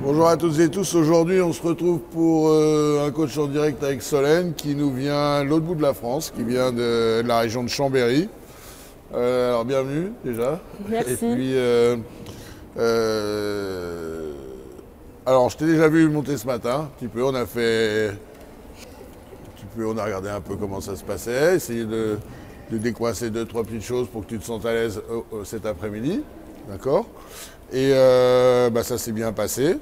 Bonjour à toutes et tous, aujourd'hui on se retrouve pour un coach en direct avec Solène qui nous vient de l'autre bout de la France, qui vient de la région de Chambéry. Alors bienvenue déjà. Merci. Et puis, alors je t'ai déjà vu monter ce matin, un petit peu, on a regardé un peu comment ça se passait, essayer de décoincer 2-3 petites choses pour que tu te sentes à l'aise cet après-midi, d'accord? Et ça s'est bien passé.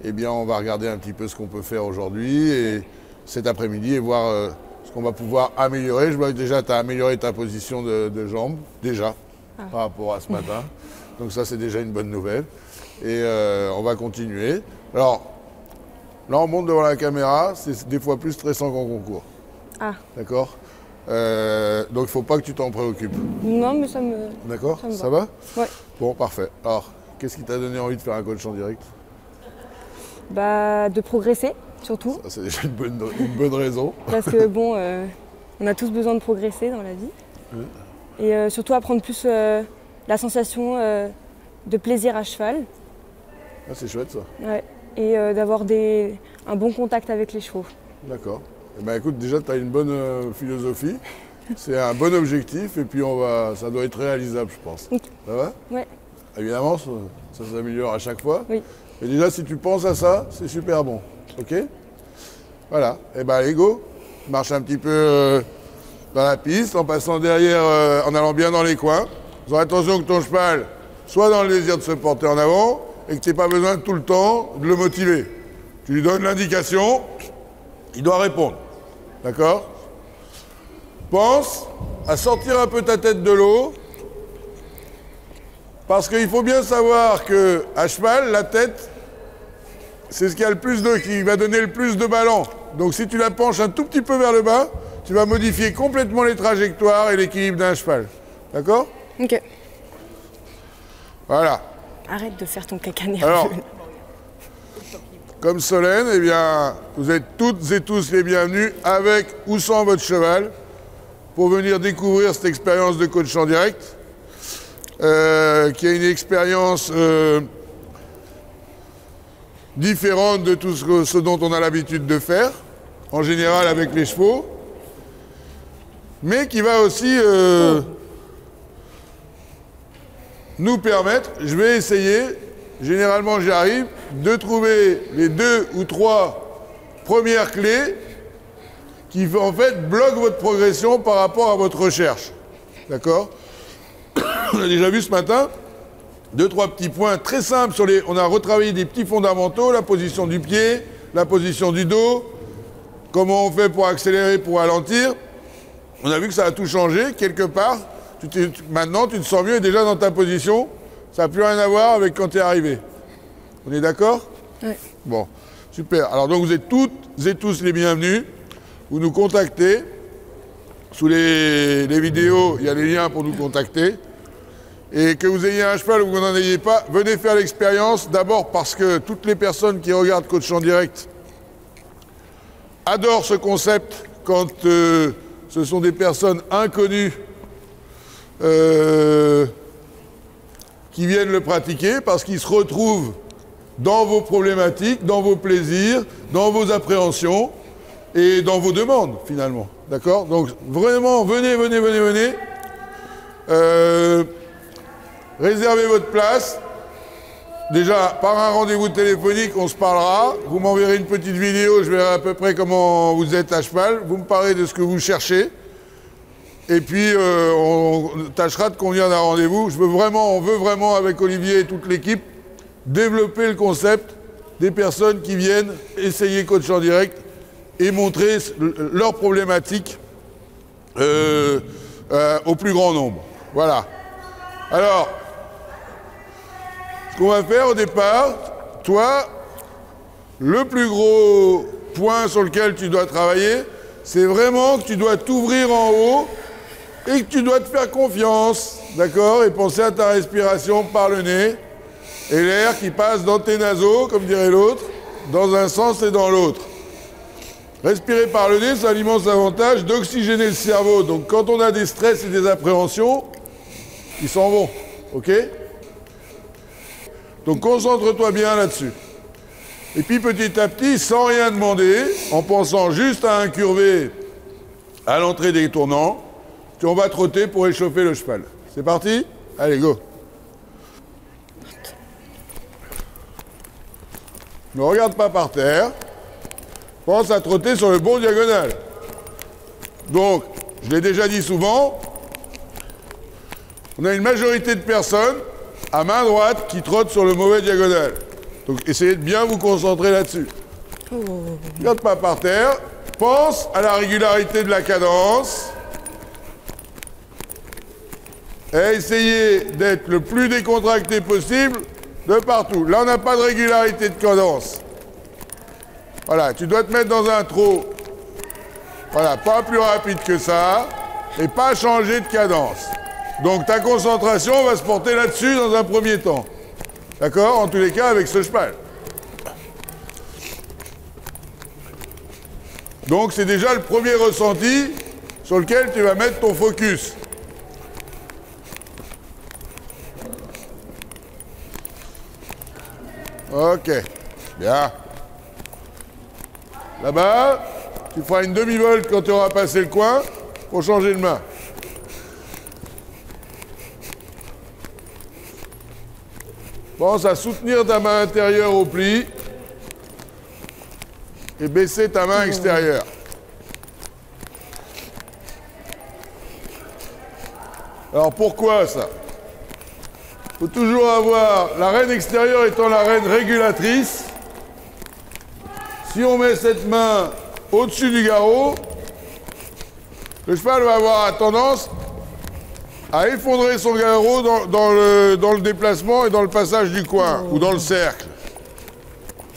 Eh bien, on va regarder un petit peu ce qu'on peut faire aujourd'hui et cet après-midi et voir ce qu'on va pouvoir améliorer. Je vois que déjà tu as amélioré ta position de jambes, déjà, par rapport à ce matin. Donc ça, c'est déjà une bonne nouvelle. Et on va continuer. Alors, là, on monte devant la caméra, c'est des fois plus stressant qu'en concours. Ah. D'accord? Donc, il ne faut pas que tu t'en préoccupes. Non, mais ça me... D'accord? Ça va. Ouais. Bon, parfait. Alors, qu'est-ce qui t'a donné envie de faire un coach en direct? De progresser, surtout. Ça, c'est déjà une bonne raison. Parce que bon, on a tous besoin de progresser dans la vie. Oui. Et surtout apprendre plus la sensation de plaisir à cheval. Ah, c'est chouette ça. Ouais. Et d'avoir un bon contact avec les chevaux. D'accord. Eh ben, écoute, déjà, tu as une bonne philosophie. C'est un bon objectif et puis ça doit être réalisable, je pense. Okay. Ça va? Ouais. Évidemment, ça s'améliore à chaque fois. Oui. Et déjà, si tu penses à ça, c'est super bon. OK? Voilà. Eh ben, allez, go. Marche un petit peu dans la piste, en passant derrière, en allant bien dans les coins. Faisons attention que ton cheval soit dans le désir de se porter en avant et que tu n'aies pas besoin tout le temps de le motiver. Tu lui donnes l'indication, il doit répondre. D'accord? Pense à sortir un peu ta tête de l'eau. Parce qu'il faut bien savoir qu'à cheval, la tête, c'est ce qui va donner le plus de ballon. Donc si tu la penches un tout petit peu vers le bas, tu vas modifier complètement les trajectoires et l'équilibre d'un cheval. D'accord? Ok. Voilà. Arrête de faire ton caca nerveux. Alors, comme Solène, eh bien, vous êtes toutes et tous les bienvenus avec ou sans votre cheval pour venir découvrir cette expérience de coach en direct. Qui a une expérience différente de tout ce dont on a l'habitude de faire, en général avec les chevaux, mais qui va aussi nous permettre, je vais essayer, généralement j'y arrive, de trouver les 2 ou 3 premières clés qui en fait bloquent votre progression par rapport à votre recherche. D'accord ? On a déjà vu ce matin 2-3 petits points très simples on a retravaillé des petits fondamentaux, la position du pied, la position du dos, comment on fait pour accélérer, pour ralentir. On a vu que ça a tout changé quelque part. Maintenant, tu te sens mieux déjà dans ta position. Ça n'a plus rien à voir avec quand tu es arrivé. On est d'accord? Oui. Bon, super. Alors donc vous êtes toutes et tous les bienvenus. Vous nous contactez. Sous les vidéos, il y a les liens pour nous contacter. Et que vous ayez un cheval ou que vous n'en ayez pas, venez faire l'expérience. D'abord parce que toutes les personnes qui regardent Coach en direct adorent ce concept quand ce sont des personnes inconnues qui viennent le pratiquer, parce qu'ils se retrouvent dans vos problématiques, dans vos plaisirs, dans vos appréhensions et dans vos demandes finalement. D'accord? Donc vraiment, venez. Réservez votre place. Déjà, par un rendez-vous téléphonique, on se parlera. Vous m'enverrez une petite vidéo, je verrai à peu près comment vous êtes à cheval. Vous me parlez de ce que vous cherchez. Et puis, on tâchera de convenir d'un rendez-vous. On veut vraiment, avec Olivier et toute l'équipe, développer le concept des personnes qui viennent essayer coach en direct et montrer leurs problématiques au plus grand nombre. Voilà. Alors, ce qu'on va faire au départ, toi, le plus gros point sur lequel tu dois travailler, c'est vraiment que tu dois t'ouvrir en haut et que tu dois te faire confiance, d'accord? Et penser à ta respiration par le nez et l'air qui passe dans tes naseaux, comme dirait l'autre, dans un sens et dans l'autre. Respirer par le nez, ça a l'immense avantage d'oxygéner le cerveau. Donc quand on a des stress et des appréhensions, ils s'en vont, ok? Donc concentre-toi bien là-dessus. Et puis petit à petit, sans rien demander, en pensant juste à incurver à l'entrée des tournants, on va trotter pour échauffer le cheval. C'est parti? Allez, go. Ne regarde pas par terre. Pense à trotter sur le bon diagonal. Donc, je l'ai déjà dit souvent, on a une majorité de personnes à main droite qui trottent sur le mauvais diagonal. Donc, essayez de bien vous concentrer là-dessus. Ne regarde pas par terre. Pense à la régularité de la cadence. Et essayez d'être le plus décontracté possible de partout. Là, on n'a pas de régularité de cadence. Voilà, tu dois te mettre dans un trot. Voilà, pas plus rapide que ça, et pas changer de cadence. Donc ta concentration va se porter là-dessus dans un premier temps. D'accord? En tous les cas, avec ce cheval. Donc c'est déjà le premier ressenti sur lequel tu vas mettre ton focus. Ok, bien. Là-bas, tu feras une demi-volte quand tu auras passé le coin pour changer de main. Pense à soutenir ta main intérieure au pli et baisser ta main extérieure. Alors pourquoi ça? Il faut toujours avoir la reine extérieure étant la reine régulatrice. Si on met cette main au-dessus du garrot, le cheval va avoir tendance à effondrer son garrot dans le déplacement et dans le passage du coin ou dans le cercle.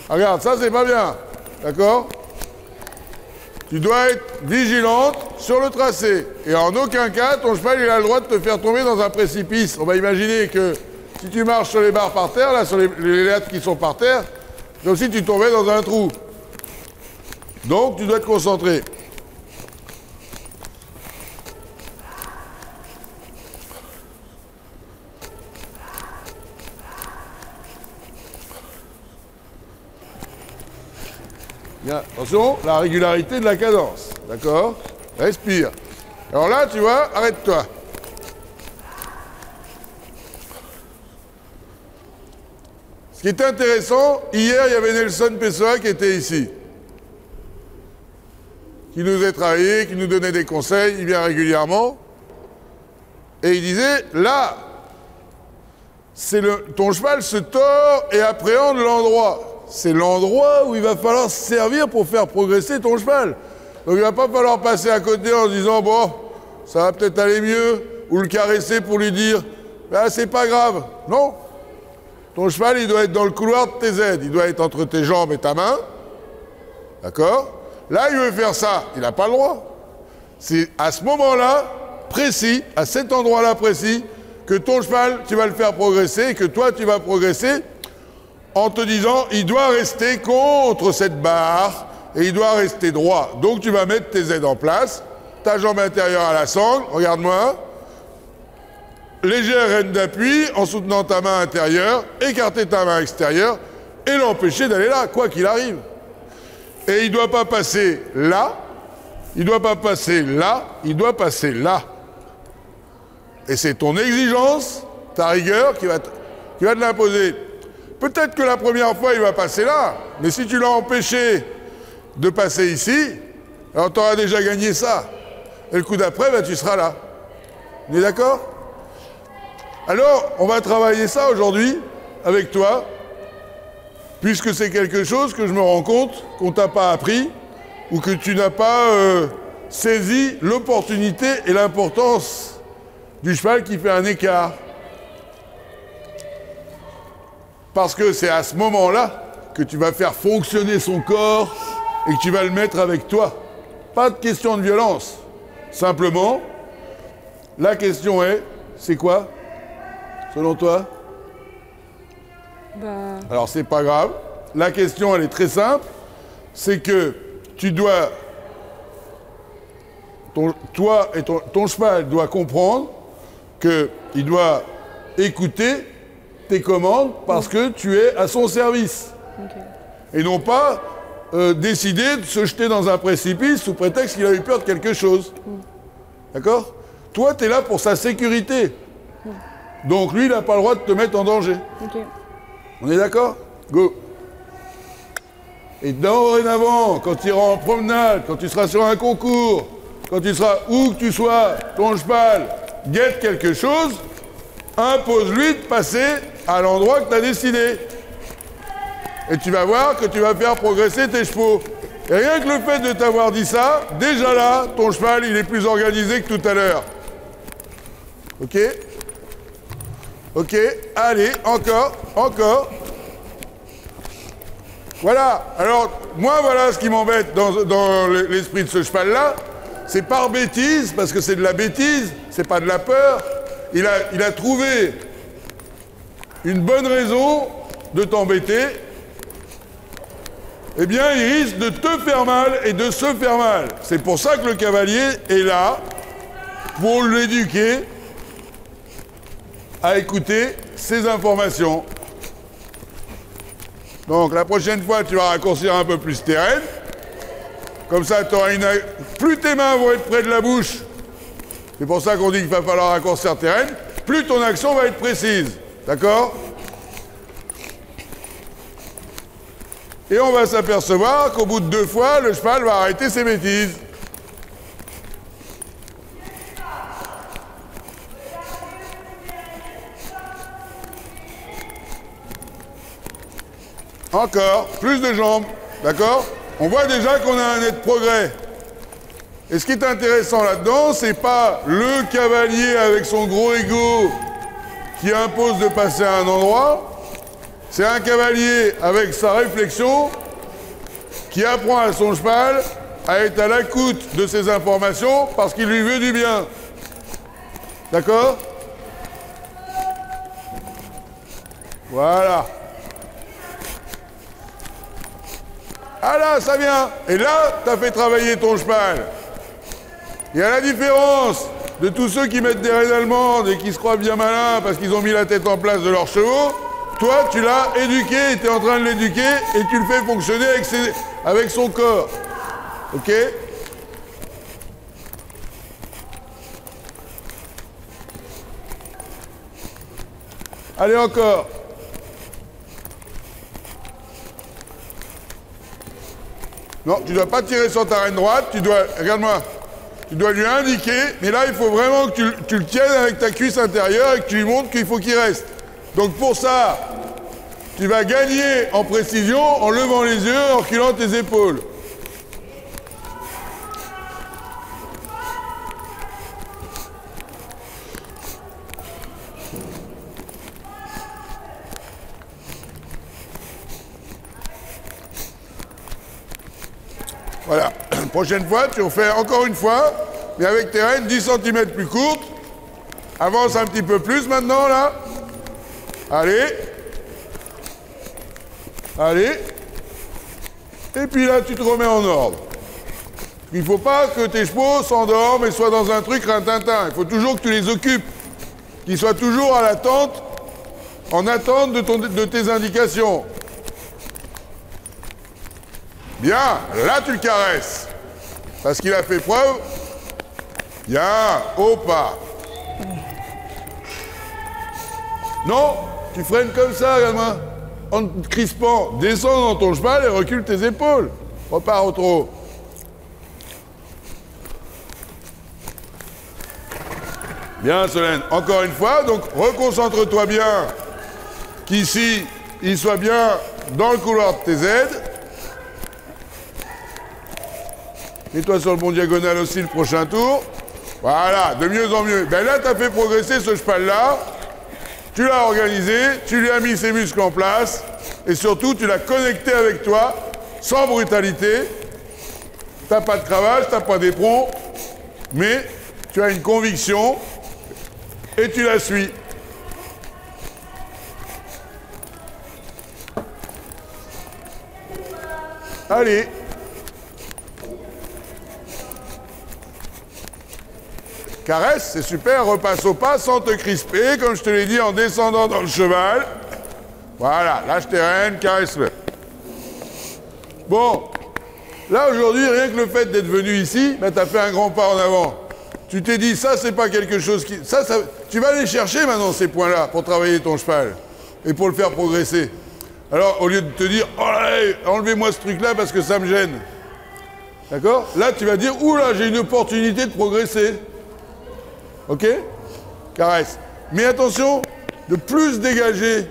Regarde, ça c'est pas bien, d'accord? Tu dois être vigilante sur le tracé. Et en aucun cas, ton cheval il a le droit de te faire tomber dans un précipice. On va imaginer que si tu marches sur les barres par terre, là, sur les lattes qui sont par terre, comme si tu tombais dans un trou. Donc, tu dois te concentrer. Bien, attention, la régularité de la cadence. D'accord? Respire. Alors là, tu vois, arrête-toi. Ce qui est intéressant, hier, il y avait Nelson Pessoa qui était ici. Qui nous a travaillé, qui nous donnait des conseils, il vient régulièrement. Et il disait, là, ton cheval se tord et appréhende l'endroit. C'est l'endroit où il va falloir se servir pour faire progresser ton cheval. Donc il ne va pas falloir passer à côté en se disant, bon, ça va peut-être aller mieux, ou le caresser pour lui dire, ben, c'est pas grave. Non. Ton cheval, il doit être dans le couloir de tes aides. Il doit être entre tes jambes et ta main. D'accord? Là, il veut faire ça. Il n'a pas le droit. C'est à ce moment-là, précis, à cet endroit-là précis, que ton cheval, tu vas le faire progresser et que toi, tu vas progresser en te disant, il doit rester contre cette barre et il doit rester droit. Donc, tu vas mettre tes aides en place, ta jambe intérieure à la sangle, regarde-moi, légère reine d'appui en soutenant ta main intérieure, écarter ta main extérieure et l'empêcher d'aller là, quoi qu'il arrive. Et il ne doit pas passer là, il ne doit pas passer là, il doit passer là. Et c'est ton exigence, ta rigueur qui va te l'imposer. Peut-être que la première fois, il va passer là, mais si tu l'as empêché de passer ici, alors tu auras déjà gagné ça. Et le coup d'après, ben, tu seras là. On est d'accord? Alors, on va travailler ça aujourd'hui avec toi, puisque c'est quelque chose que je me rends compte qu'on ne t'a pas appris ou que tu n'as pas saisi l'opportunité et l'importance du cheval qui fait un écart. Parce que c'est à ce moment-là que tu vas faire fonctionner son corps et que tu vas le mettre avec toi. Pas de question de violence. Simplement, la question est, c'est quoi, selon toi? Alors, c'est pas grave. La question, elle est très simple. C'est que tu dois... Toi et ton cheval doit comprendre qu'il doit écouter tes commandes parce que tu es à son service. Okay. et non pas décider de se jeter dans un précipice sous prétexte qu'il a eu peur de quelque chose. D'accord? Toi, tu es là pour sa sécurité. Donc lui, il n'a pas le droit de te mettre en danger. Ok. On est d'accord? Go. Et dorénavant, quand tu iras en promenade, quand tu seras sur un concours, quand tu seras où que tu sois, ton cheval guette quelque chose, impose-lui de passer à l'endroit que tu as décidé. Et tu vas voir que tu vas faire progresser tes chevaux. Et rien que le fait de t'avoir dit ça, déjà là, ton cheval, il est plus organisé que tout à l'heure. Ok? Ok, allez, encore. Voilà. Alors, moi, voilà ce qui m'embête dans l'esprit de ce cheval-là. C'est par bêtise, parce que c'est de la bêtise, c'est pas de la peur. Il a trouvé une bonne raison de t'embêter. Eh bien, il risque de te faire mal et de se faire mal. C'est pour ça que le cavalier est là, pour l'éduquer à écouter ces informations. Donc, la prochaine fois, tu vas raccourcir un peu plus tes rênes. Comme ça, tu auras plus tes mains vont être près de la bouche. C'est pour ça qu'on dit qu'il va falloir raccourcir tes rênes. Plus ton action va être précise. D'accord ? Et on va s'apercevoir qu'au bout de 2 fois, le cheval va arrêter ses bêtises. Encore, plus de jambes, d'accord? On voit déjà qu'on a un net progrès. Et ce qui est intéressant là-dedans, c'est pas le cavalier avec son gros ego qui impose de passer à un endroit. C'est un cavalier avec sa réflexion qui apprend à son cheval à être à l'écoute de ces informations parce qu'il lui veut du bien. D'accord? Voilà. Ah là, ça vient. Et là, tu as fait travailler ton cheval. Et à la différence de tous ceux qui mettent des rênes allemandes et qui se croient bien malins parce qu'ils ont mis la tête en place de leurs chevaux, toi, tu l'as éduqué, tu es en train de l'éduquer et tu le fais fonctionner avec son corps. Ok? Allez, encore. Non, tu ne dois pas tirer sur ta reine droite, tu dois, regarde-moi, tu dois lui indiquer, mais là, il faut vraiment que tu le tiennes avec ta cuisse intérieure et que tu lui montres qu'il faut qu'il reste. Donc pour ça, tu vas gagner en précision en levant les yeux, en reculant tes épaules. Voilà. Prochaine fois, tu refais encore une fois, mais avec tes rênes 10 cm plus courtes. Avance un petit peu plus maintenant, là. Allez. Allez. Et puis là, tu te remets en ordre. Il ne faut pas que tes chevaux s'endorment et soient dans un truc rintintin. Il faut toujours que tu les occupes. Qu'ils soient toujours à l'attente, en attente de tes indications. Bien, là tu le caresses. Parce qu'il a fait preuve. Bien, au pas. Non, tu freines comme ça, regarde-moi. En te crispant, descends dans ton cheval et recule tes épaules. Repars au trot. Bien, Solène. Encore une fois, donc reconcentre-toi bien. Qu'ici, il soit bien dans le couloir de tes aides. Mets-toi sur le bon diagonal aussi le prochain tour. Voilà, de mieux en mieux. Ben là, tu as fait progresser ce cheval-là. Tu l'as organisé, tu lui as mis ses muscles en place. Et surtout, tu l'as connecté avec toi, sans brutalité. Tu n'as pas de cravache, tu n'as pas d'éperon. Mais tu as une conviction et tu la suis. Allez. Caresse, c'est super, repasse au pas sans te crisper, comme je te l'ai dit, en descendant dans le cheval. Voilà, lâche tes rênes, caresse-le. Bon, là aujourd'hui, rien que le fait d'être venu ici, ben, tu as fait un grand pas en avant. Tu t'es dit, ça, c'est pas quelque chose qui... Tu vas aller chercher maintenant ces points-là pour travailler ton cheval et pour le faire progresser. Alors, au lieu de te dire, oh là, enlevez-moi ce truc-là parce que ça me gêne. D'accord? Là, tu vas dire, oula, j'ai une opportunité de progresser. Ok? Caresse. Mais attention, de plus dégager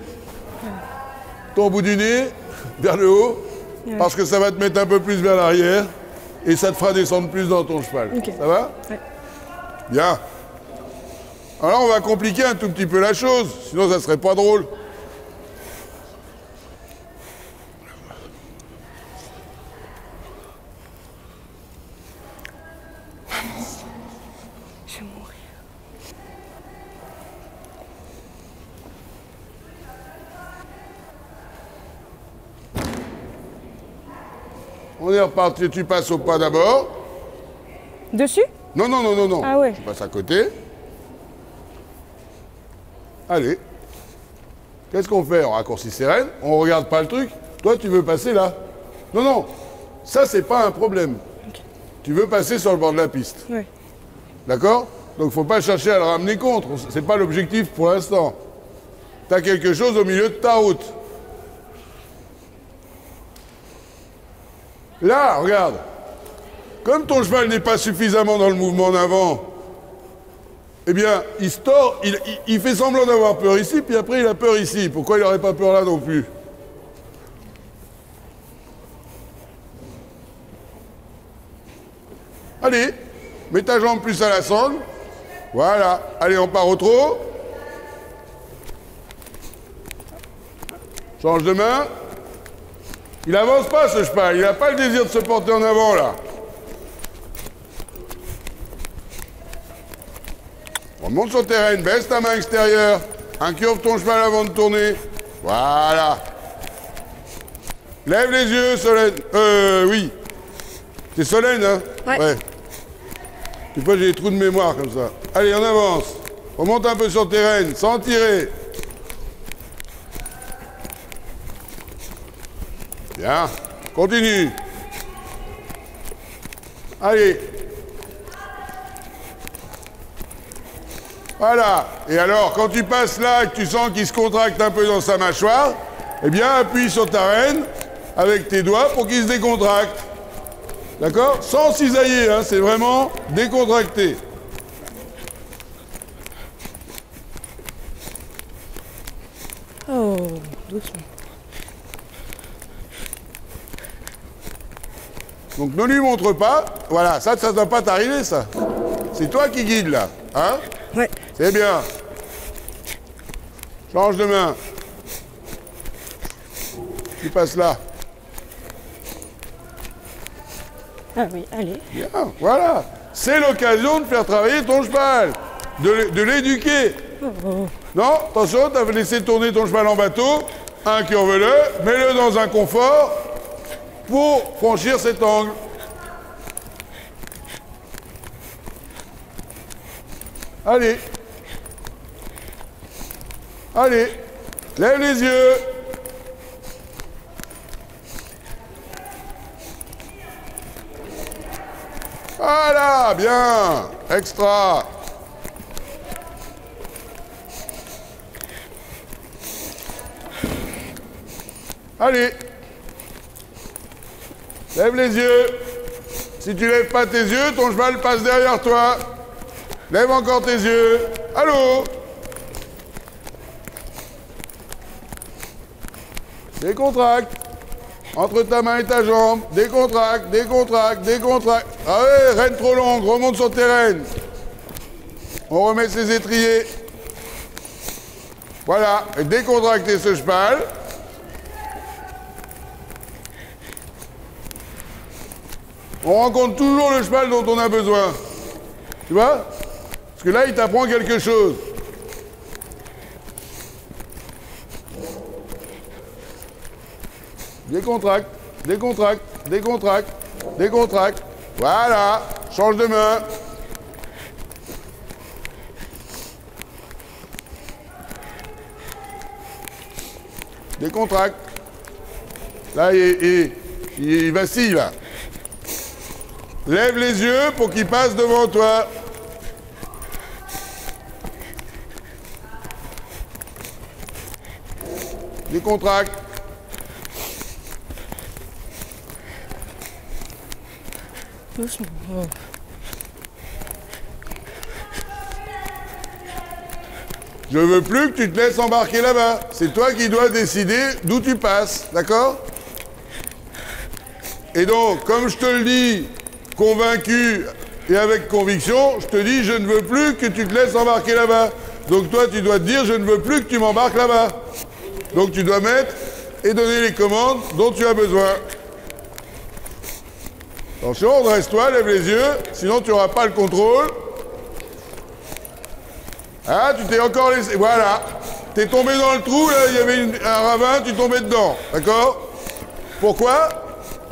ton bout du nez vers le haut, parce que ça va te mettre un peu plus vers l'arrière et ça te fera descendre plus dans ton cheval. Okay. Ça va? Ouais. Bien. Alors on va compliquer un tout petit peu la chose, sinon ça serait pas drôle. Je vais mourir. On est reparti, tu passes au pas d'abord. Dessus? Non, non, non, non, non. Ah ouais. Tu passes à côté. Allez. Qu'est-ce qu'on fait? On raccourcit ses rênes, on regarde pas le truc. Toi, tu veux passer là. Non, non. Ça, c'est pas un problème. Okay. Tu veux passer sur le bord de la piste. Oui. D'accord? Donc, faut pas chercher à le ramener contre. C'est pas l'objectif pour l'instant. Tu as quelque chose au milieu de ta route. Là, regarde. Comme ton cheval n'est pas suffisamment dans le mouvement en avant, eh bien, il se tord, il fait semblant d'avoir peur ici, puis après il a peur ici. Pourquoi il n'aurait pas peur là non plus? Allez, mets ta jambe plus à la sangle. Voilà. Allez, on part au trot. Change de main. Il avance pas, ce cheval. Il n'a pas le désir de se porter en avant, là. Remonte sur terrain, baisse ta main extérieure. Incurve ton cheval avant de tourner. Voilà. Lève les yeux, Solène. Oui. C'est Solène, hein? Ouais. Des fois, j'ai des trous de mémoire comme ça. Allez, on avance. Remonte un peu sur terrain, sans tirer. Bien. Continue. Allez. Voilà. Et alors, quand tu passes là et que tu sens qu'il se contracte un peu dans sa mâchoire, eh bien, appuie sur ta rêne avec tes doigts pour qu'il se décontracte. D'accord? Sans cisailler, hein, c'est vraiment décontracté. Oh, doucement. Donc ne lui montre pas. Voilà, ça ne doit pas t'arriver, ça. C'est toi qui guides, là. Hein? Ouais. C'est bien. Change de main. Tu passes là. Ah oui, allez. Bien, voilà. C'est l'occasion de faire travailler ton cheval. De l'éduquer. Non, attention, tu as laissé tourner ton cheval en bateau. Incurve-le, mets-le dans un confort pour franchir cet angle. Allez. Allez. Lève les yeux. Voilà, bien. Extra. Allez. Lève les yeux. Si tu lèves pas tes yeux, ton cheval passe derrière toi. Lève encore tes yeux. Allô? Décontracte. Entre ta main et ta jambe. Décontracte, décontracte, décontracte. Ah ouais, rêne trop longue. Remonte sur tes rênes. On remet ses étriers. Voilà. Et décontractez ce cheval. On rencontre toujours le cheval dont on a besoin. Tu vois? Parce que là, il t'apprend quelque chose. Décontracte, décontracte, décontracte, décontracte. Voilà. Change de main. Décontracte. Là, Il vacille là. Lève les yeux pour qu'il passe devant toi. Décontracte. Doucement. Je veux plus que tu te laisses embarquer là-bas. C'est toi qui dois décider d'où tu passes, d'accord? Et donc, comme je te le dis, convaincu et avec conviction, je te dis, je ne veux plus que tu te laisses embarquer là-bas. Donc toi, tu dois te dire, je ne veux plus que tu m'embarques là-bas. Donc tu dois mettre et donner les commandes dont tu as besoin. Attention, redresse-toi, lève les yeux, sinon tu n'auras pas le contrôle. Ah, tu t'es encore laissé... Voilà. T'es tombé dans le trou, là, il y avait un ravin, tu tombais dedans. D'accord? Pourquoi?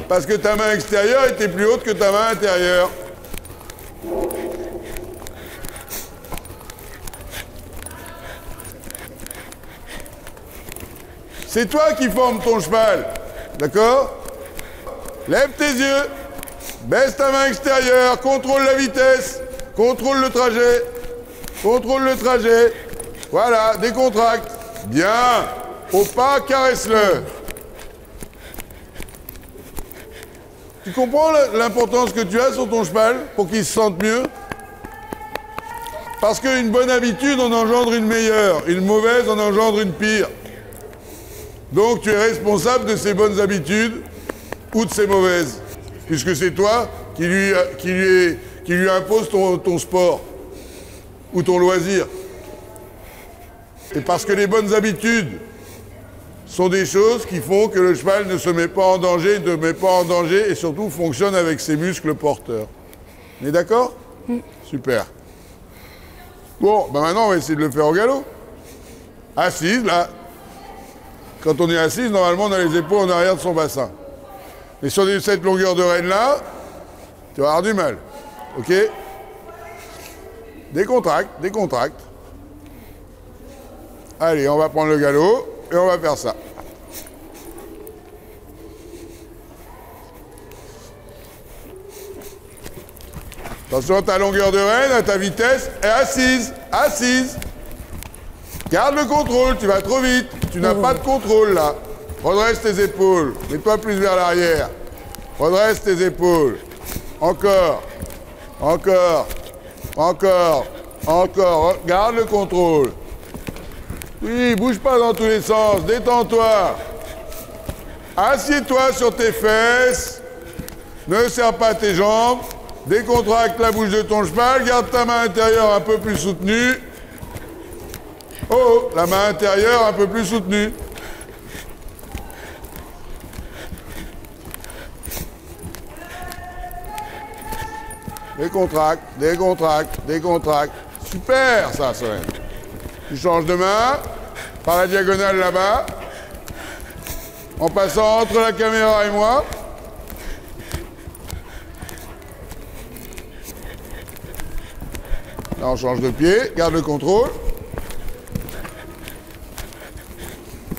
Parce que ta main extérieure était plus haute que ta main intérieure. C'est toi qui formes ton cheval. D'accord? Lève tes yeux. Baisse ta main extérieure. Contrôle la vitesse. Contrôle le trajet. Contrôle le trajet. Voilà, décontracte. Bien. Au pas, caresse-le. Tu comprends l'importance que tu as sur ton cheval pour qu'il se sente mieux? Parce qu'une bonne habitude en engendre une meilleure. Une mauvaise en engendre une pire. Donc tu es responsable de ses bonnes habitudes ou de ses mauvaises. Puisque c'est toi qui lui impose ton sport ou ton loisir. Et parce que les bonnes habitudes sont des choses qui font que le cheval ne se met pas en danger, ne met pas en danger et surtout fonctionne avec ses muscles porteurs. On est d'accord? Super. Bon, ben maintenant on va essayer de le faire au galop. Assise, là. Quand on est assise, normalement on a les épaules en arrière de son bassin. Et sur cette longueur de rêne-là, tu vas avoir du mal. Ok? Décontracte, décontracte. Allez, on va prendre le galop et on va faire ça. Attention à ta longueur de rêne, à ta vitesse, et assise, assise. Garde le contrôle, tu vas trop vite. Tu n'as pas de contrôle là. Redresse tes épaules, mets-toi plus vers l'arrière. Redresse tes épaules. Encore, encore, encore, encore. Garde le contrôle. Oui, bouge pas dans tous les sens, détends-toi. Assieds-toi sur tes fesses. Ne serre pas tes jambes. Décontracte la bouche de ton cheval. Garde ta main intérieure un peu plus soutenue. Oh, la main intérieure un peu plus soutenue. Décontracte, décontracte, décontracte. Super ça, Solène. Tu changes de main, par la diagonale là-bas, en passant entre la caméra et moi. Là, on change de pied, garde le contrôle.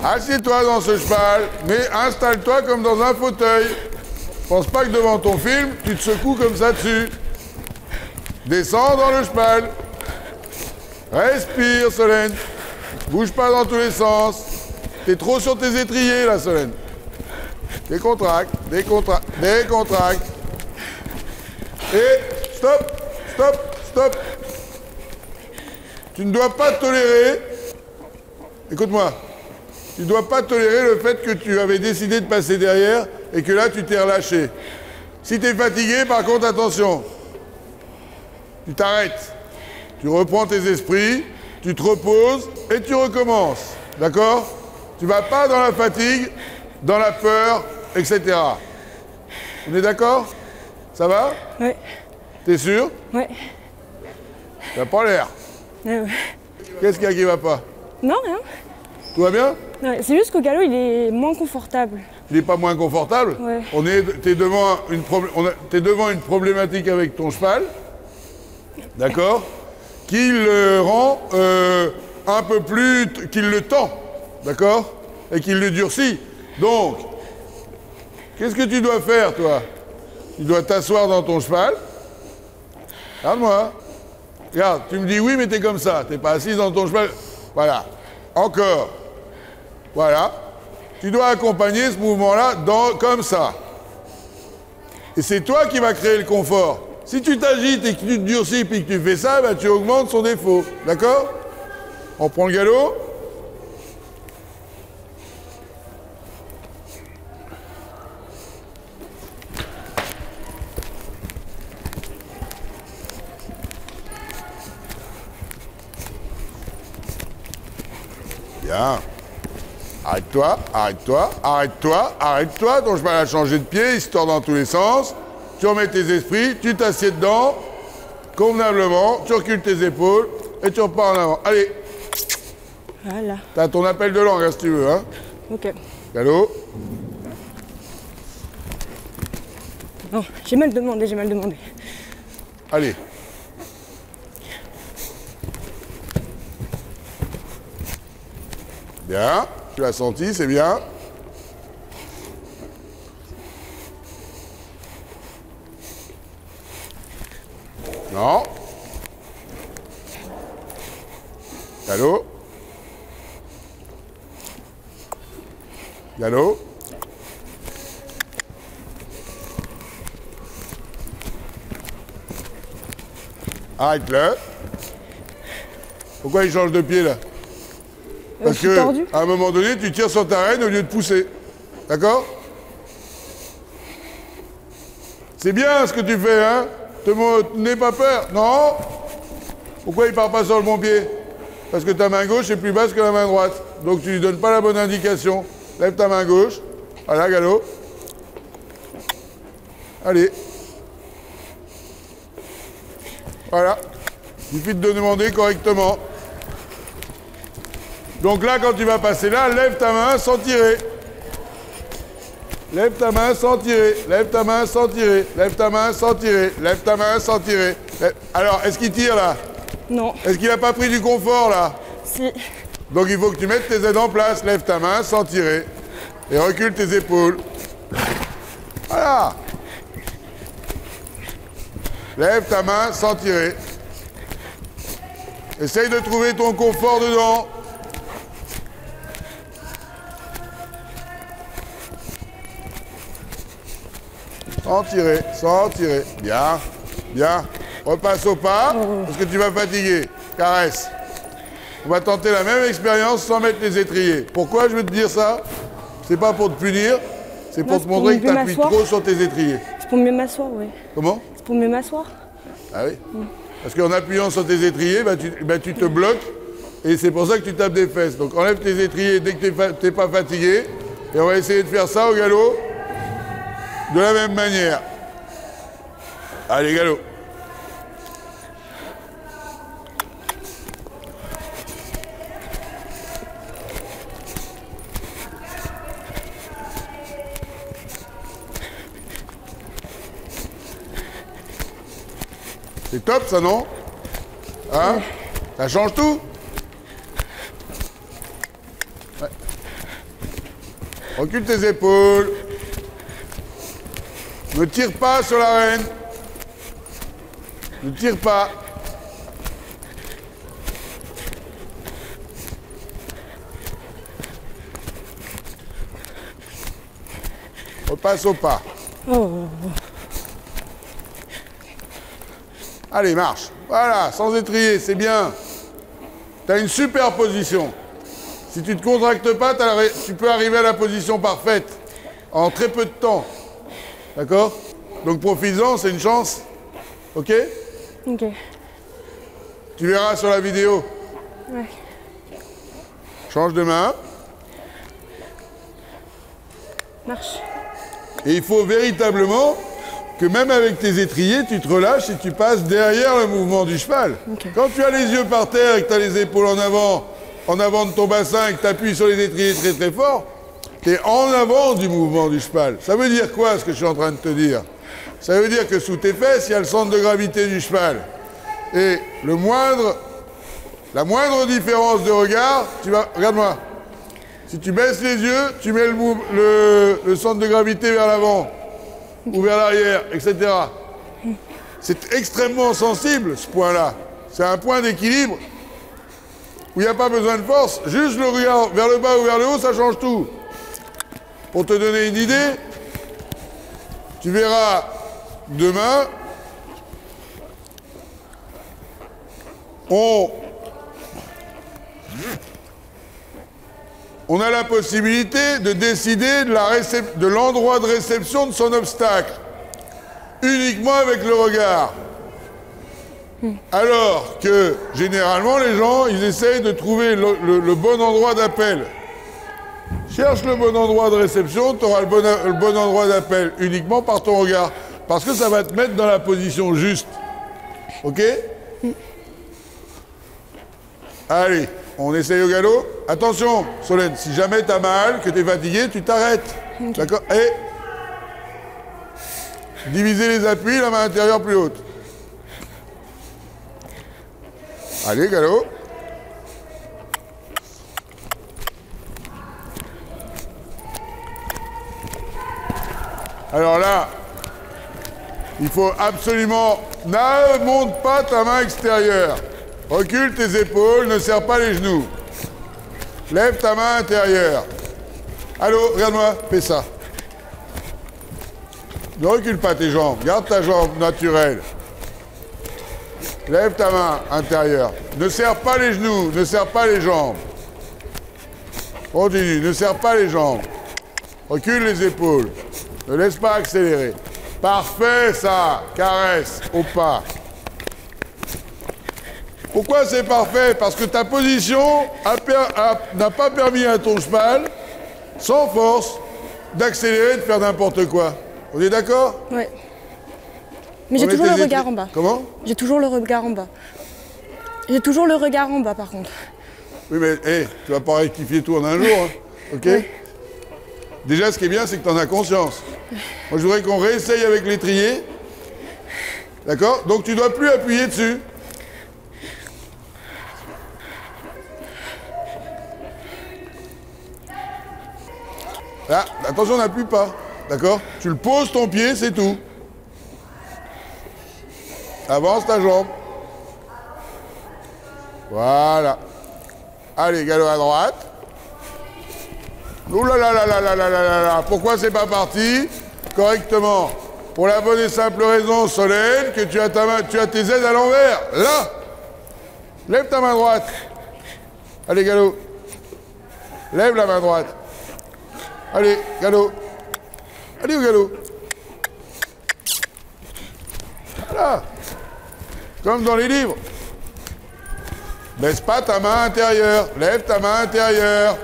Assieds-toi dans ce cheval, mais installe-toi comme dans un fauteuil. Pense pas que devant ton film, tu te secoues comme ça dessus. Descends dans le cheval. Respire, Solène. Bouge pas dans tous les sens. T'es trop sur tes étriers, là, Solène. Décontracte, décontracte, décontracte. Et stop, stop, stop. Tu ne dois pas tolérer... Écoute-moi. Tu ne dois pas tolérer le fait que tu avais décidé de passer derrière et que là, tu t'es relâché. Si tu es fatigué, par contre, attention. Tu t'arrêtes. Tu reprends tes esprits, tu te reposes et tu recommences. D'accord? Tu ne vas pas dans la fatigue, dans la peur, etc. On est d'accord? Ça va? Oui. T'es sûr? Oui. Tu n'as pas l'air. Ouais. Qu'est-ce qu'il y a qui ne va pas? Non, rien. Tout va bien? Ouais, c'est juste qu'au galop, il est moins confortable. Il n'est pas moins confortable? Ouais. T'es devant une problématique avec ton cheval, d'accord? Qui le rend un peu plus... qu'il le tend, d'accord? Et qu'il le durcit. Donc, Qu'est-ce que tu dois faire, toi? Tu dois t'asseoir dans ton cheval. Regarde-moi. Regarde, tu me dis oui, mais t'es comme ça. T'es pas assise dans ton cheval. Voilà. Encore. Voilà. Tu dois accompagner ce mouvement-là comme ça. Et c'est toi qui vas créer le confort. Si tu t'agites et que tu te durcis et que tu fais ça, ben, tu augmentes son défaut. D'accord? On prend le galop. Bien. Arrête-toi, arrête-toi, arrête-toi, arrête-toi. Ton cheval a changé de pied, il se tord dans tous les sens. Tu remets tes esprits, tu t'assieds dedans, convenablement, tu recules tes épaules et tu repars en avant. Allez. Voilà. T'as ton appel de langue, hein, si tu veux. Hein. Ok. Galop. Non, j'ai mal demandé, j'ai mal demandé. Allez. Bien. Tu l'as senti, c'est bien. Non. Galop. Galop. Arrête-le. Pourquoi il change de pied là? Parce que, à un moment donné, tu tires sur ta reine au lieu de pousser. D'accord? C'est bien ce que tu fais, hein? N'aie pas peur. Non? Pourquoi il part pas sur le bon pied? Parce que ta main gauche est plus basse que la main droite. Donc tu lui donnes pas la bonne indication. Lève ta main gauche. Voilà, galop. Allez. Voilà. Il suffit de demander correctement. Donc là, quand tu vas passer là, lève ta main sans tirer. Lève ta main sans tirer. Lève ta main sans tirer. Lève ta main sans tirer. Lève ta main sans tirer. Alors, est-ce qu'il tire là? Non. Est-ce qu'il n'a pas pris du confort là? Si. Donc il faut que tu mettes tes aides en place. Lève ta main sans tirer. Et recule tes épaules. Voilà. Lève ta main sans tirer. Essaye de trouver ton confort dedans. Sans tirer, sans tirer. Bien, bien. Repasse au pas, parce que tu vas fatiguer. Caresse. On va tenter la même expérience sans mettre les étriers. Pourquoi je veux te dire ça? C'est pas pour te punir, c'est pour te montrer que tu appuies trop sur tes étriers. C'est pour mieux m'asseoir, oui. Comment? C'est pour mieux m'asseoir. Ah oui. Parce qu'en appuyant sur tes étriers, tu te bloques et c'est pour ça que tu tapes des fesses. Donc enlève tes étriers dès que tu n'es pas fatigué et on va essayer de faire ça au galop de la même manière. Allez, galop. C'est top ça, non? Hein? Ça change tout? Ouais. Recule tes épaules. Ne tire pas sur la reine. Ne tire pas. Repasse au pas. Oh. Allez, marche. Voilà, sans étrier, c'est bien. Tu as une super position. Si tu ne te contractes pas, tu peux arriver à la position parfaite en très peu de temps. D'accord? Donc profites-en, c'est une chance. Ok? Ok. Tu verras sur la vidéo. Ouais. Change de main. Marche. Et il faut véritablement que même avec tes étriers, tu te relâches et tu passes derrière le mouvement du cheval. Okay. Quand tu as les yeux par terre et que tu as les épaules en avant de ton bassin et que tu appuies sur les étriers très très fort, tu es en avant du mouvement du cheval. Ça veut dire quoi ce que je suis en train de te dire? Ça veut dire que sous tes fesses, il y a le centre de gravité du cheval. Et la moindre différence de regard, regarde-moi, Si tu baisses les yeux, tu mets le centre de gravité vers l'avant ou vers l'arrière, etc. C'est extrêmement sensible, ce point-là. C'est un point d'équilibre où il n'y a pas besoin de force. Juste le regard vers le bas ou vers le haut, ça change tout. Pour te donner une idée, tu verras demain, on a la possibilité de décider de l'endroit de réception de son obstacle, uniquement avec le regard. Alors que, généralement, les gens, ils essayent de trouver le bon endroit d'appel. Cherche le bon endroit de réception, tu auras le bon endroit d'appel, uniquement par ton regard. Parce que ça va te mettre dans la position juste. Ok? Allez, on essaye au galop. Attention, Solène, si jamais t'as mal, que t'es fatigué, tu t'arrêtes. Okay. D'accord? Et diviser les appuis, la main intérieure plus haute. Allez, galop. Alors là, il faut absolument... Ne monte pas ta main extérieure. Recule tes épaules, ne serre pas les genoux. Lève ta main intérieure. Allô, regarde-moi, fais ça. Ne recule pas tes jambes, garde ta jambe naturelle. Lève ta main intérieure. Ne serre pas les genoux, ne serre pas les jambes. Continue, ne serre pas les jambes. Recule les épaules. Ne laisse pas accélérer. Parfait, ça. Caresse au pas. Pourquoi c'est parfait? Parce que ta position n'a pas permis à ton cheval, sans force, d'accélérer, de faire n'importe quoi. On est d'accord? Ouais. Mais j'ai toujours le regard en bas. Comment? J'ai toujours le regard en bas. J'ai toujours le regard en bas, par contre. Oui, mais hey, tu vas pas rectifier tout en un jour, hein, ok? Ouais. Déjà, ce qui est bien, c'est que tu en as conscience. Moi, je voudrais qu'on réessaye avec l'étrier. D'accord? Donc, tu ne dois plus appuyer dessus. Là, attention, n'appuie pas. D'accord? Tu le poses ton pied, c'est tout. Avance ta jambe. Voilà. Allez, galop à droite. Ouh là là là là là là là là. Pourquoi c'est pas parti correctement? Pour la bonne et simple raison, Solène, que tu as tes aides à l'envers. Là. Lève ta main droite. Allez, galop. Lève la main droite. Allez, galop. Allez au galop. Voilà. Comme dans les livres. Baisse pas ta main intérieure. Lève ta main intérieure.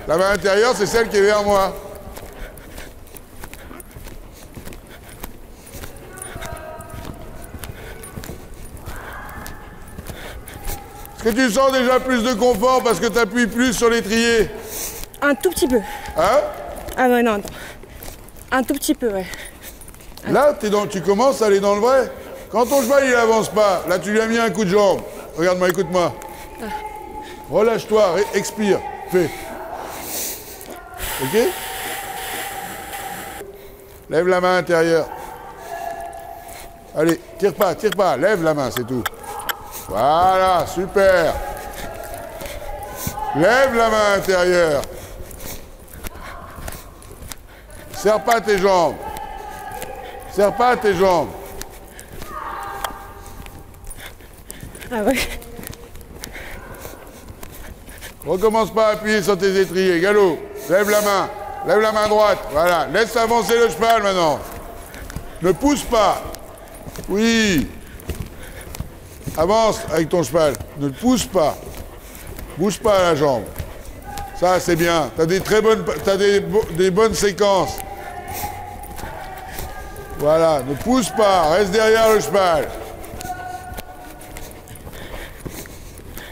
La main intérieure, c'est celle qui est vers moi. Est-ce que tu sens déjà plus de confort parce que tu appuies plus sur l'étrier? Un tout petit peu. Hein? Ah ouais, non. Un tout petit peu, ouais. Là, tu commences à aller dans le vrai. Quand ton cheval, il avance pas, là, tu lui as mis un coup de jambe. Regarde-moi, écoute-moi. Ah. Relâche-toi, expire, fais. Ok? Lève la main intérieure. Allez, tire pas, lève la main, c'est tout. Voilà, super. Lève la main intérieure. Serre pas tes jambes. Serre pas tes jambes. Ah ouais. Recommence pas à appuyer sur tes étriers. Galop. Lève la main droite. Voilà. Laisse avancer le cheval maintenant. Ne pousse pas. Oui. Avance avec ton cheval. Ne pousse pas. Bouge pas la jambe. Ça, c'est bien. Tu as des bonnes séquences. Voilà. Ne pousse pas. Reste derrière le cheval.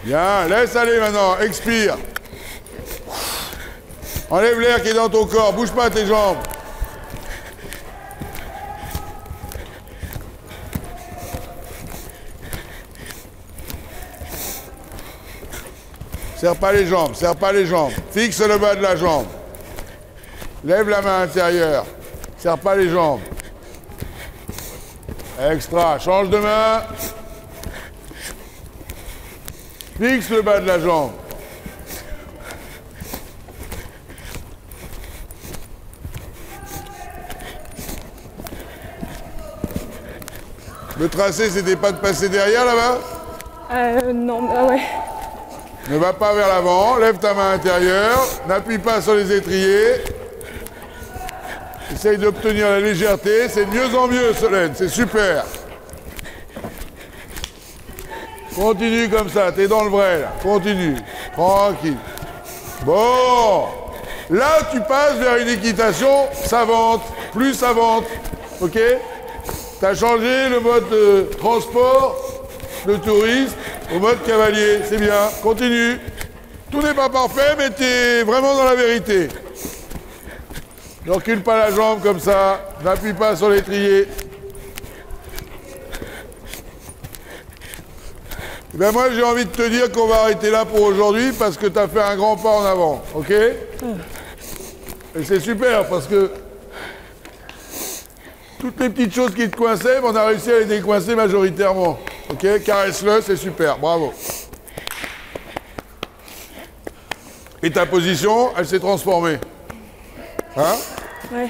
Bien. Laisse aller maintenant. Expire. Enlève l'air qui est dans ton corps. Bouge pas tes jambes. Serre pas les jambes, serre pas les jambes. Fixe le bas de la jambe. Lève la main intérieure. Serre pas les jambes. Extra. Change de main. Fixe le bas de la jambe. Le tracé, c'était pas de passer derrière là-bas? Non, ouais. Ne va pas vers l'avant, lève ta main intérieure, n'appuie pas sur les étriers. Essaye d'obtenir la légèreté, c'est de mieux en mieux, Solène, c'est super. Continue comme ça, t'es dans le vrai là, continue, tranquille. Bon, là tu passes vers une équitation savante, plus savante, ok? T'as changé le mode de transport, de tourisme, au mode cavalier, c'est bien, continue. Tout n'est pas parfait, mais t'es vraiment dans la vérité. Ne recule pas la jambe comme ça, n'appuie pas sur l'étrier. Ben moi j'ai envie de te dire qu'on va arrêter là pour aujourd'hui parce que tu as fait un grand pas en avant, ok? Et c'est super parce que toutes les petites choses qui te coinçaient, on a réussi à les décoincer majoritairement. Ok? Caresse-le, c'est super, bravo. Et ta position, elle s'est transformée. Hein? Ouais.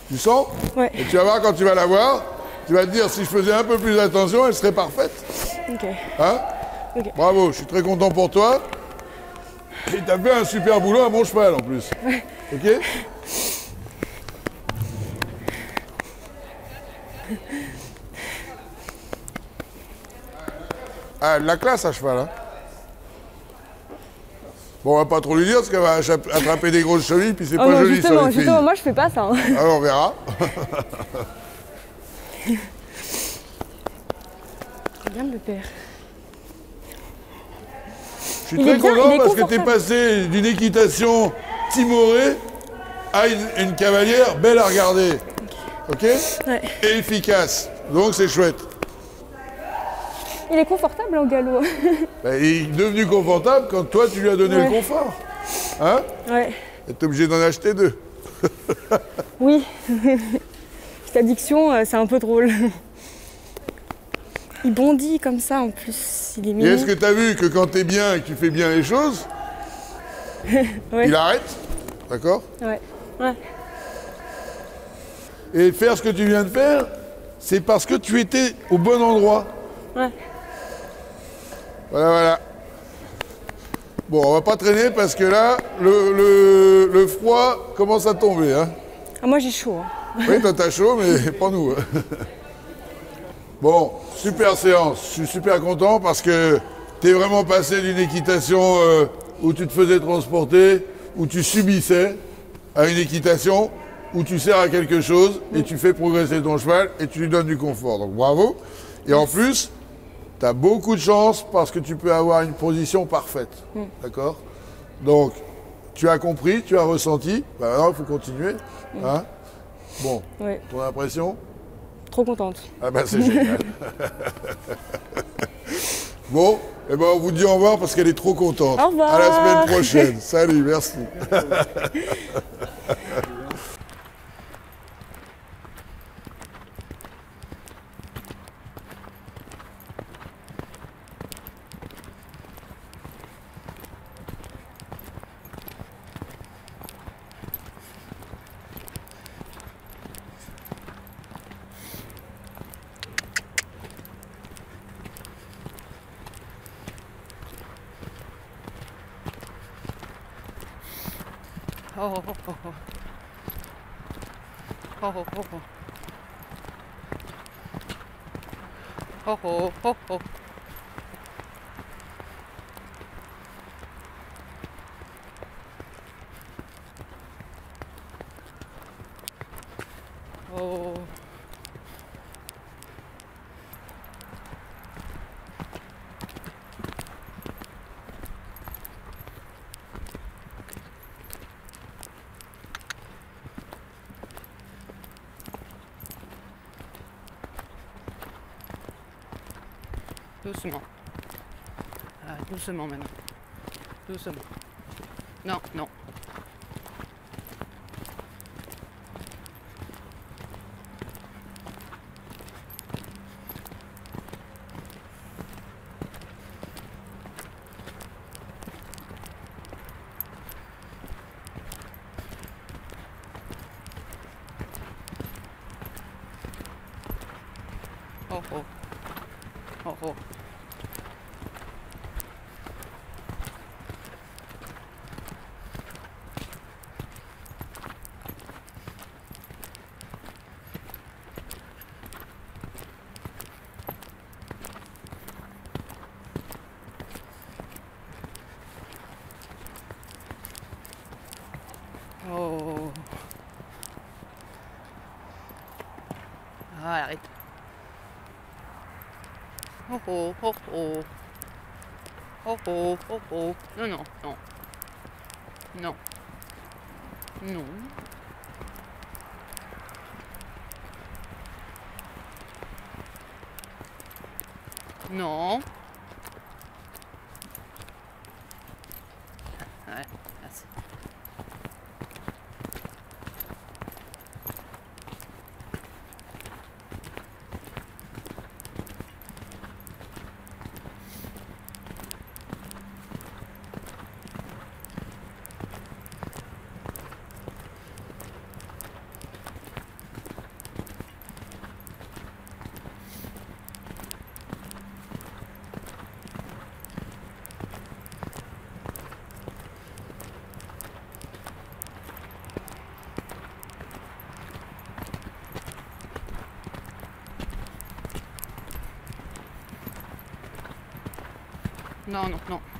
Tu sens? Ouais. Et tu vas voir quand tu vas la voir, tu vas te dire si je faisais un peu plus attention, elle serait parfaite. Ok. Hein? Ok. Bravo, je suis très content pour toi. Et t'as fait un super boulot à mon cheval en plus. Ouais. Ok? Ah, la classe à cheval, hein? Bon, on va pas trop lui dire parce qu'elle va attraper des grosses chevilles, puis c'est Oh pas non, joli justement, sur les filles. justement, moi je fais pas ça. Hein. Alors on verra. Regarde le père. Je suis Il très est bien, content il est parce que tu es confortable. passé d'une équitation timorée à une cavalière belle à regarder. Ok? Ouais. Et efficace. Donc c'est chouette. Il est confortable en galop. Ben, il est devenu confortable quand toi tu lui as donné Ouais. le confort. Hein? Ouais. T'es obligé d'en acheter deux. Oui. Cette addiction, c'est un peu drôle. Il bondit comme ça en plus. Il est Et mignon. est-ce que tu as vu que quand tu es bien et que tu fais bien les choses, Ouais. il arrête? D'accord? Ouais. Ouais. Et faire ce que tu viens de faire, c'est parce que tu étais au bon endroit. Ouais. Voilà, voilà. Bon, on va pas traîner parce que là, le froid commence à tomber. Hein. Ah, moi j'ai chaud. Hein. Oui, toi t'as chaud, mais pas nous. Hein. Bon, super séance. Je suis super content parce que t'es vraiment passé d'une équitation où tu te faisais transporter, où tu subissais, à une équitation où tu sers à quelque chose et tu fais progresser ton cheval et tu lui donnes du confort. Donc bravo. Et en plus, tu as beaucoup de chance parce que tu peux avoir une position parfaite. D'accord? Donc, tu as compris, tu as ressenti. Ben maintenant, il faut continuer. Hein? Bon, Ouais. ton impression? Trop contente. Ah ben c'est génial. Bon, eh ben on vous dit au revoir parce qu'elle est trop contente. Au revoir. À la semaine prochaine. Salut, merci. Oh, oh, oh, oh. Oh, oh, oh, oh. Oh, oh, oh, oh. Oh. Doucement. Ah, doucement maintenant. doucement. Non, non. Oh oh. Oh oh. Oh. Ah, arrête. Oh oh, oh oh. Oh oh, oh oh. Non, non, non. Non. Non. Non. Ouais, merci. Non, non, non.